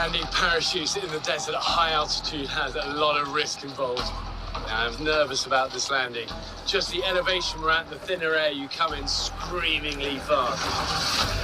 Landing parachutes in the desert at high altitude has a lot of risk involved. Now, I'm nervous about this landing. Just the elevation we're at, the thinner air, you come in screamingly fast.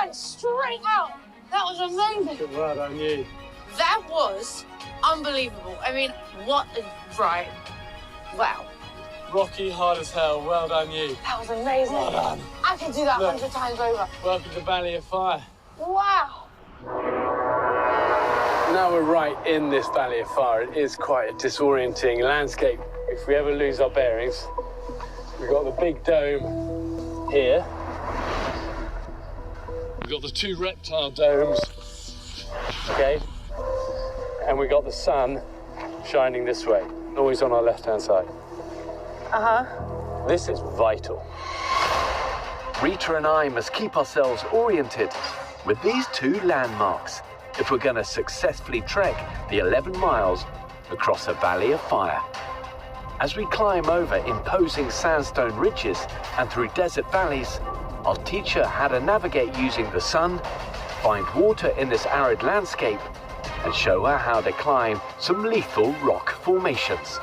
Straight out. That was amazing. Good word on you. That was unbelievable. I mean, what a ride. Wow. Rocky, hard as hell. Well done, you. That was amazing. Well done. I could do that 100 times over. Welcome to Valley of Fire. Wow. Now we're right in this Valley of Fire. It is quite a disorienting landscape. If we ever lose our bearings, we've got the big dome here. We've got the two reptile domes, okay? And we got the sun shining this way, always on our left-hand side. This is vital. Rita and I must keep ourselves oriented with these two landmarks if we're going to successfully trek the 11 miles across a Valley of Fire. As we climb over imposing sandstone ridges and through desert valleys, I'll teach her how to navigate using the sun, find water in this arid landscape, and show her how to climb some lethal rock formations,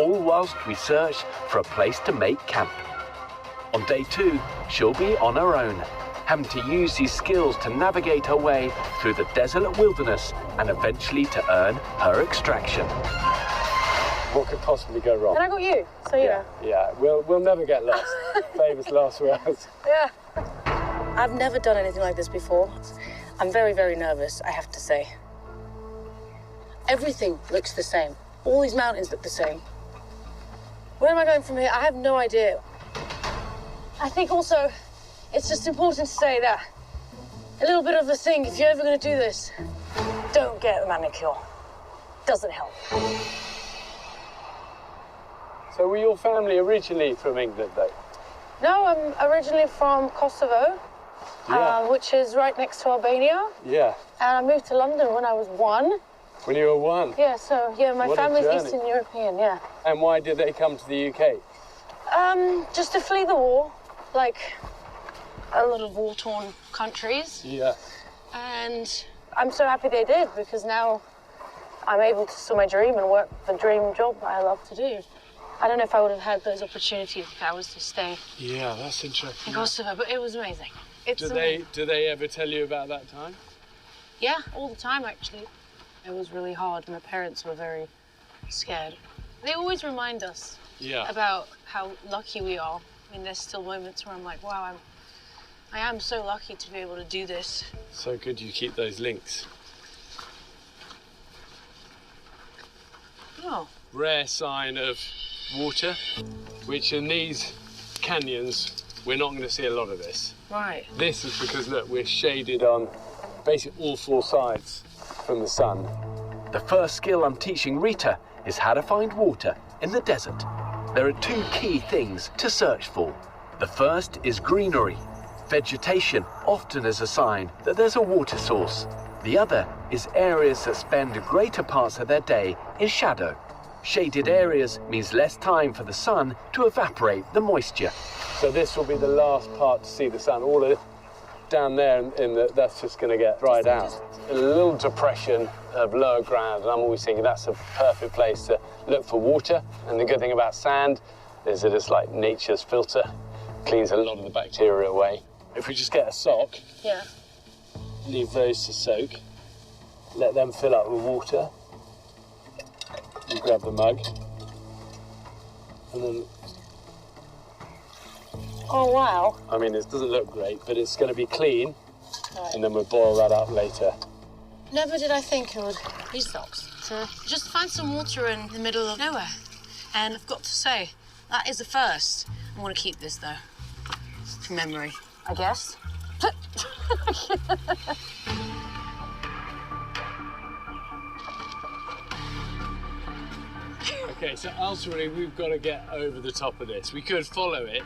all whilst we search for a place to make camp. On day 2, she'll be on her own, having to use these skills to navigate her way through the desolate wilderness and eventually to earn her extraction. What could possibly go wrong? And I got you, so yeah. Yeah, we'll never get lost. Famous last words. Yeah. I've never done anything like this before. I'm very, very nervous, I have to say. Everything looks the same. All these mountains look the same. Where am I going from here? I have no idea. I think also, it's just important to say that a little bit of a thing, if you're ever going to do this, don't get a manicure. Doesn't help. So were your family originally from England, though? No, I'm originally from Kosovo, which is right next to Albania. Yeah. And I moved to London when I was 1. When you were 1? Yeah, so, yeah, my What a family's journey. Eastern European, yeah. And why did they come to the UK? Just to flee the war, like a lot of war-torn countries. Yeah. And I'm so happy they did, because now I'm able to pursue my dream and work the dream job I love to do. I don't know if I would have had those opportunities if I was to stay Yeah, that's interesting. in Kosovo, but it was amazing. Do they ever tell you about that time? Yeah, all the time, actually. It was really hard. My parents were very scared. They always remind us about how lucky we are. I mean, there's still moments where I'm like, wow, I am so lucky to be able to do this. So good you keep those links. Oh. Rare sign of water, which in these canyons, we're not going to see a lot of this. Right. This is because, look, we're shaded on basically all 4 sides from the sun. The first skill I'm teaching Rita is how to find water in the desert. There are 2 key things to search for. The first is greenery. Vegetation often is a sign that there's a water source. The other is areas that spend greater parts of their day in shadow. Shaded areas means less time for the sun to evaporate the moisture. So this will be the last part to see the sun. All of down there, that's just going to get dried out. A little depression of lower ground, and I'm always thinking that's a perfect place to look for water. And the good thing about sand is that it's like nature's filter, cleans a lot of the bacteria away. If we just get a sock, leave those to soak, let them fill up with water. You grab the mug, and then... Oh, wow. I mean, it doesn't look great, but it's going to be clean, and then we'll boil that up later. Never did I think it would be socks. To just find some water in the middle of nowhere. And I've got to say, that is a first. I want to keep this, though, for memory, I guess. Okay, so ultimately we've got to get over the top of this. We could follow it,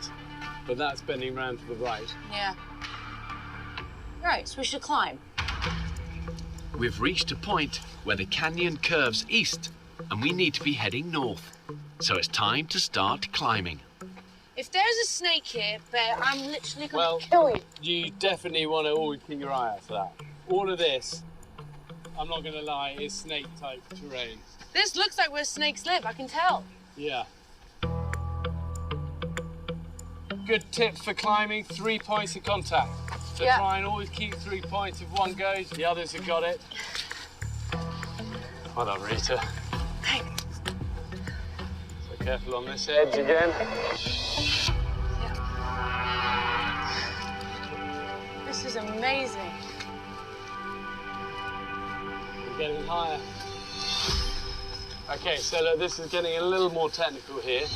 but that's bending round to the right. Yeah. Right, so we should climb. We've reached a point where the canyon curves east and we need to be heading north. So it's time to start climbing. If there's a snake here, Bear, I'm literally going Well, to kill you. you definitely want to always keep your eye out for that. All of this, I'm not going to lie, is snake-type terrain. This looks like where snakes live, I can tell. Yeah. Good tip for climbing, 3 points of contact. So Yeah. try and always keep 3 points. If one goes, the others have got it. Well done, Rita. Thanks. So careful on this edge again. This is amazing. We're getting higher. Okay, so look, this is getting a little more technical here.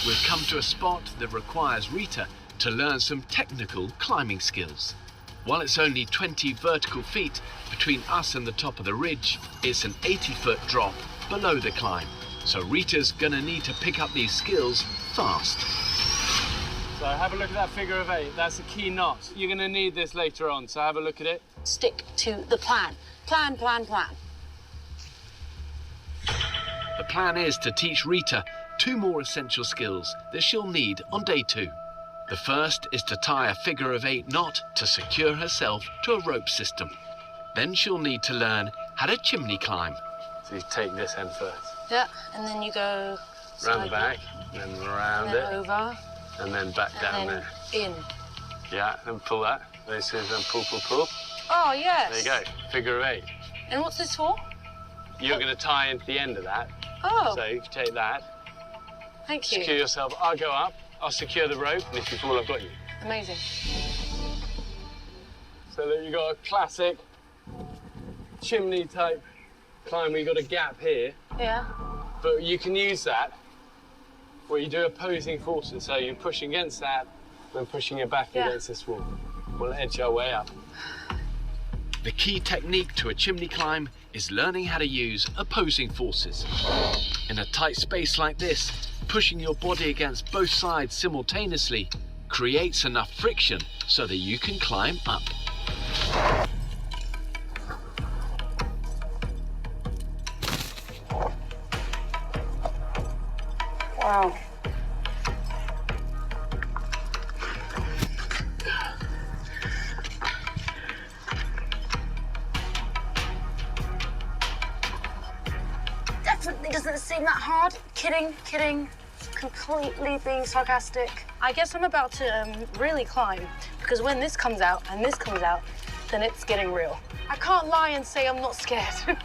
We've come to a spot that requires Rita to learn some technical climbing skills. While it's only 20 vertical feet between us and the top of the ridge, it's an 80-foot drop below the climb. So Rita's gonna need to pick up these skills fast. So have a look at that figure of 8. That's a key knot. You're going to need this later on, so have a look at it. Stick to the plan. Plan, plan, plan. The plan is to teach Rita 2 more essential skills that she'll need on day 2. The first is to tie a figure of 8 knot to secure herself to a rope system. Then she'll need to learn how to chimney climb. So you take this end first. Yeah, and then you go... Round the back, then round and then it, over, and then back down and then there. in. Yeah, and pull that. This is then pull, pull, pull. Oh, yes. There you go, figure of 8. And what's this for? You're going to tie into the end of that. Oh, So you take that, thank you. secure yourself. I'll go up, I'll secure the rope, and if you fall, I've got you. Amazing. So then you've got a classic chimney type climb. You've got a gap here, Yeah. but you can use that where you do opposing forces. So you're pushing against that, then pushing it back Yeah. against this wall. We'll edge our way up. The key technique to a chimney climb is learning how to use opposing forces. In a tight space like this, pushing your body against both sides simultaneously creates enough friction so that you can climb up. Wow. Definitely doesn't seem that hard. Kidding, kidding. Completely being sarcastic. I guess I'm about to really climb, because when this comes out and this comes out, then it's getting real. I can't lie and say I'm not scared. Woo!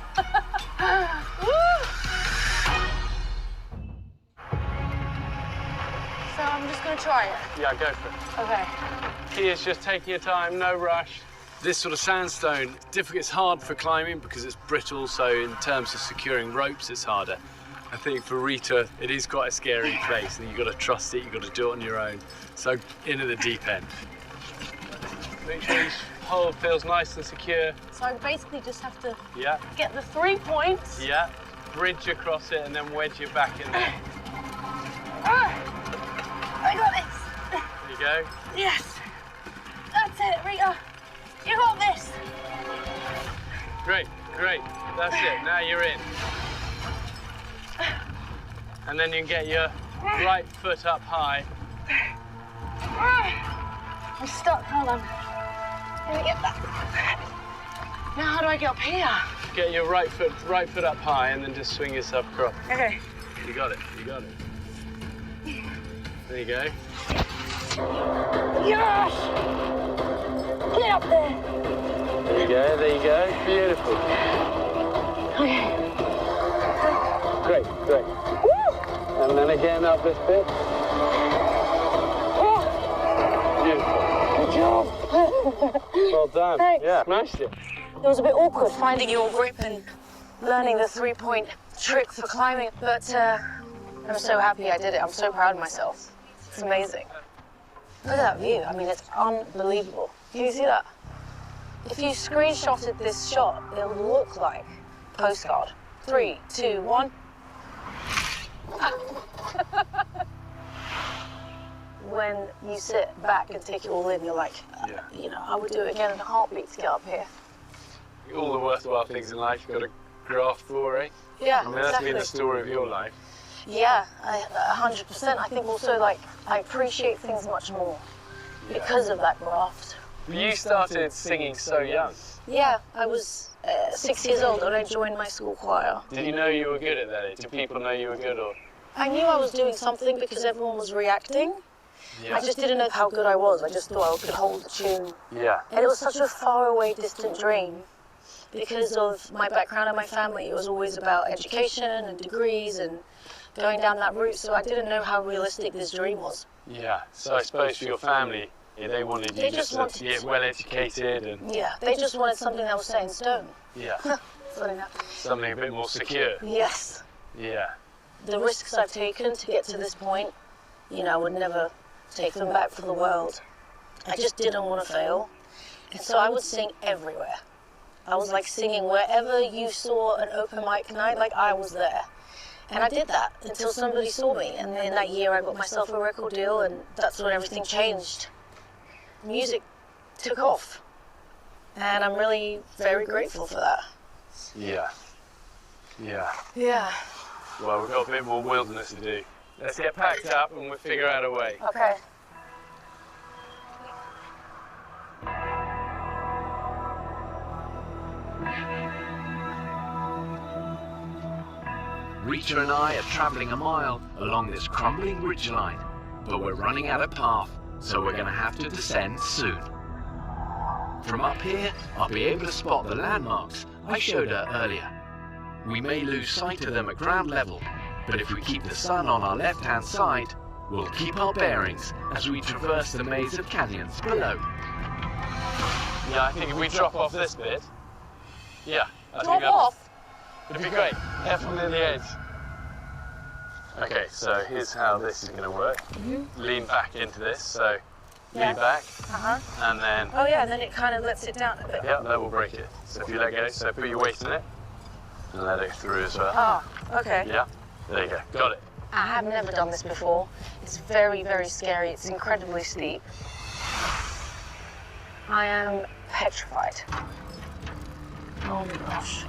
So I'm just gonna try it. Yeah, go for it. Okay. Key is just taking your time, no rush. This sort of sandstone, it's hard for climbing because it's brittle, so in terms of securing ropes, it's harder. I think for Rita, it is quite a scary place, and you've got to trust it, you've got to do it on your own. So in at the deep end. Make sure each hole feels nice and secure. So I basically just have to Yeah, get the 3 points. yeah. Bridge across it and then wedge it back in there. I got this. There you go. Yes. That's it, Rita. You got this. Great, great. That's it. Now you're in. And then you can get your right foot up high. I'm stuck. Hold on. Let me get that. Now how do I get up here? Get your right foot up high, and then just swing yourself across. Okay. You got it. You got it. There you go. Yes! Get up there. There you go. There you go. Beautiful. Okay. Great, great. Woo! And then again up this bit. Oh, Beautiful. good job. Well done. Thanks. Yeah, smashed it. It was a bit awkward finding your grip and learning the 3-point trick for climbing, but I'm so happy I did it. I'm so proud of myself. It's amazing. Look at that view. I mean, it's unbelievable. Can you see that? If you screenshotted this shot, it'll look like a postcard. 3, 2, 1. When you sit back and take it all in, you're like, you know, I would do it again in a heartbeat to get up here. All the worthwhile things in life you've got to graft for, eh? Yeah, I mean, that's been the story of your life. Yeah, 100%. I think also, like, I appreciate things much more because of that graft. You started singing so young. Yeah, I was 6 years old when I joined my school choir. Did you know you were good at that? Did people know you were good, or? I knew I was doing something because everyone was reacting. Yeah. I just didn't know how good I was. I just thought I could hold the tune. Yeah. And it was such a faraway, distant dream because of my background and my family. It was always about education and degrees and going down that route, so I didn't know how realistic this dream was. Yeah. So I suppose for your family, they wanted you to get well educated and. Yeah, they just wanted something that was set in stone. Yeah. Funny enough. Something a bit more secure. Yes. Yeah. The risks I've taken to get to this point, you know, I would never take them back for the world. I just didn't want to fail. And so I would sing everywhere. I was like singing wherever you saw an open mic night, like I was there. And I did that until somebody saw me. And then that year I got myself a record deal, and that's when everything changed. Music took off. And I'm really very grateful for that. Yeah. Yeah. Yeah. Well, we've got a bit more wilderness to do. Let's get packed up and we'll figure out a way. Okay. Rita and I are travelling a mile along this crumbling ridgeline, but we're running out of path, so we're going to have to descend soon. From up here, I'll be able to spot the landmarks I showed her earlier. We may lose sight of them at ground level, but if we keep the sun on our left-hand side, we'll keep our bearings as we traverse the maze of canyons below. Yeah, I think if we drop off this bit, yeah. Drop off? It'd be great. Careful near the edge. Okay, so here's how this is going to work. Lean back into this, so lean back, and then... Oh yeah, and then it kind of lets it down a bit. Yeah, that will break it. So if you let go, so put your weight in it, and let it through as well. Oh, okay. Yeah, there you go. Got it. I have never done this before. It's very, very scary. It's incredibly steep. I am petrified. Oh my gosh.